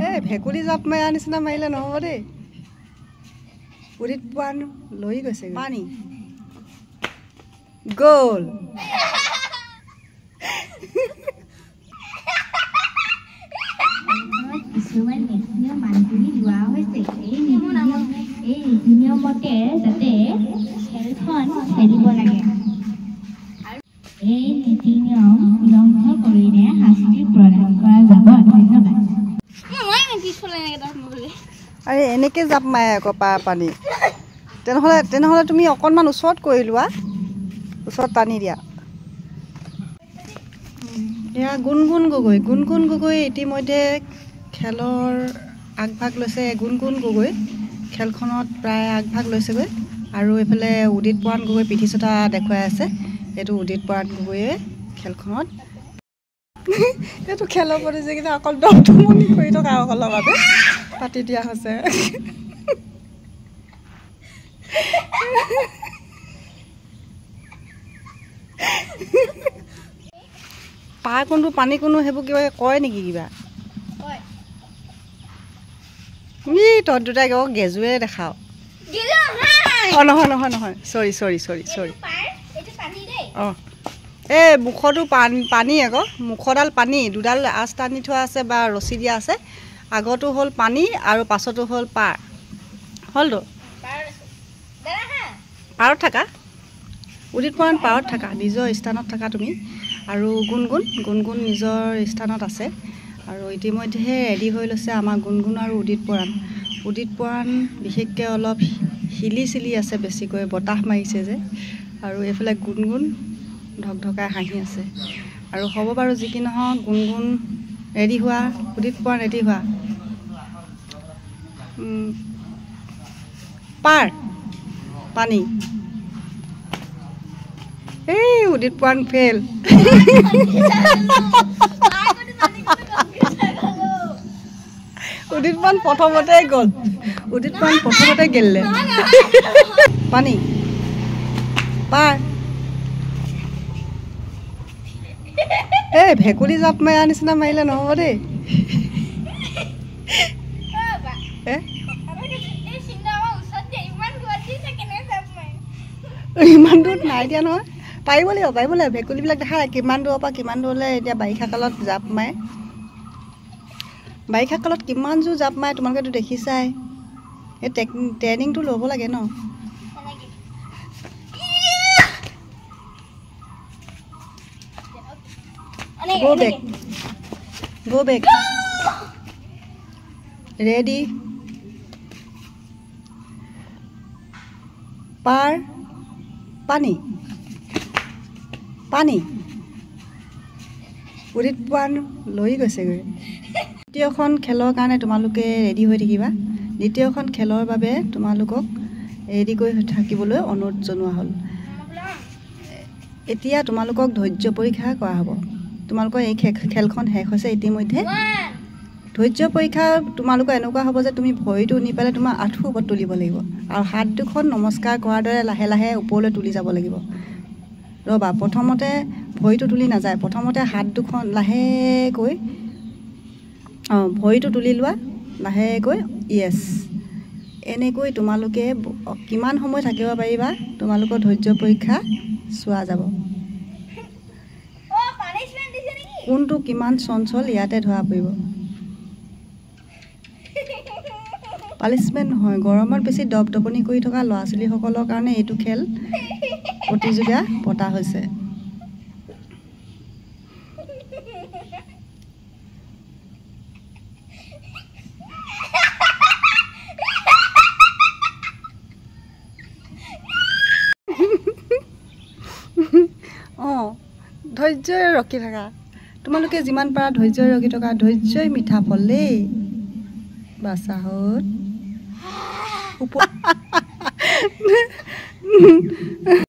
এই ভেকুলী জাপ মাৰা নিচিনা মাৰিলে নহ'ব দেই উৰিত পোৱা লৈ গৈছে পানী গ'ল কিছুমান নীতিনিয়ম মানি লোৱা হৈছে এই নীতিনিয়মতে যাতে খেলখন খেলিব লাগে এই নীতিনিয়ম উলংঘন কৰিলে শাস্তি প্ৰদান কৰা যাব ধন্যবাদ আৰে এনেকৈ জাপ মাৰে আকৌ পানী তেনেহ'লে তুমি অকণমান ওচৰত কৰি লোৱা ওচৰত টানি দিয়া এয়া গুণগুণ গগৈ ইতিমধ্যে খেলৰ আগভাগ লৈছে গুণগুণ গগৈ খেলখনত প্ৰায় আগভাগ লৈছেগৈ আৰু এইফালে উদিত পৰাণ গগৈ পিঠি চটা দেখুৱাই আছে এইটো উদিত পৰাণ গগৈয়ে খেলখনত এইটো খেলৰ প্ৰতিযোগিতা অকল দমদমনি কৰি থকা সকলৰ বাবে পাতি দিয়া হৈছে পাৰ কোনটো পানী কোনো সেইবোৰ কিবা কয় নেকি কিবা তহঁত দুটাই আকৌ গেজুৱে দেখাও অঁ নহয় চৰি অঁ এই মুখতো পানী আকৌ মুখডাল পানী দুডাল আঁচ টানি থোৱা আছে বা ৰছী দিয়া আছে আগতো হ'ল পানী আৰু পাছতো হ'ল পাৰ হ'লতো পাৰত থাকা উদিত পৰাণ পাৰত থাকা নিজৰ স্থানত থাকা তুমি আৰু গুণগুণ নিজৰ স্থানত আছে আৰু ইতিমধ্যে ৰেডি হৈ লৈছে আমাৰ গুণগুণ আৰু উদিত পৰাণ বিশেষকৈ অলপ হিলি চিলি আছে বেছিকৈ বতাহ মাৰিছে যে আৰু এইফালে গুণগুণ ঢকঢকাই হাঁহি আছে আৰু হ'ব বাৰু যি কি নহওক গুণগুণ ৰেডি হোৱা উদিত পৰাণ ৰেডি হোৱা পাৰ পানী এই উদিত পৰাণ ফেল উদিত পৰাণ প্ৰথমতে গ'ল গেলিলে পানী পাৰ এই ভেকুলী জাপ মাৰা নিচিনা মাৰিলে নহ'ব দেই ইমান দূৰত নাই দিয়া নহয় পাৰিব লাগিব ভেকুলীবিলাক দেখা কিমান দূৰৰ পৰা কিমান দূৰলৈ এতিয়া বাৰিষা কালত জাপ মাৰে বাৰিষা কালত কিমান জোৰ জাপ মাৰে তোমালোকেতো দেখিছাই এই ট্ৰেইনিংটো ল'ব লাগে ন go back ready পাৰ পানী উদিত পৰাণ লৈ গৈছেগৈ দ্বিতীয়খন খেলৰ কাৰণে তোমালোকে ৰেডি হৈ থাকিবা দ্বিতীয়খন খেলৰ বাবে তোমালোকক ৰেডি কৰি থাকিবলৈ অনুৰোধ জনোৱা হ'ল এতিয়া তোমালোকক ধৈৰ্য পৰীক্ষা কৰা হ'ব তোমালোকৰ এই খেলখন শেষ হৈছে ইতিমধ্যে ধৈৰ্য পৰীক্ষা তোমালোকৰ এনেকুৱা হ'ব যে তুমি ভৰিটো নি পেলাই তোমাৰ আঁঠুৰ ওপৰত তুলিব লাগিব আৰু হাত দুখন নমস্কাৰ কৰাৰ দৰে লাহে লাহে ওপৰলৈ তুলি যাব লাগিব ৰ'বা প্ৰথমতে ভৰিটো তুলি নাযায় প্ৰথমতে হাত দুখন লাহেকৈ ভৰিটো তুলি লোৱা লাহেকৈ য়েছ এনেকৈ তোমালোকে কিমান সময় থাকিব পাৰিবা তোমালোকৰ ধৈৰ্য পৰীক্ষা চোৱা যাব কোনটো কিমান চঞ্চল ইয়াতে ধৰা পৰিব পানিছমেণ্ট নহয় গৰমত বেছি দপদপনি কৰি থকা ল'ৰা ছোৱালীসকলৰ কাৰণে এইটো খেল প্ৰতিযোগিতা পতা হৈছে অঁ ধৈৰ্যৰে ৰখি থাকা তোমালোকে যিমান পাৰা ধৈৰ্যৰে ৰখি থকা ধৈৰ্যই মিঠা ফল দেই বাছাহঁত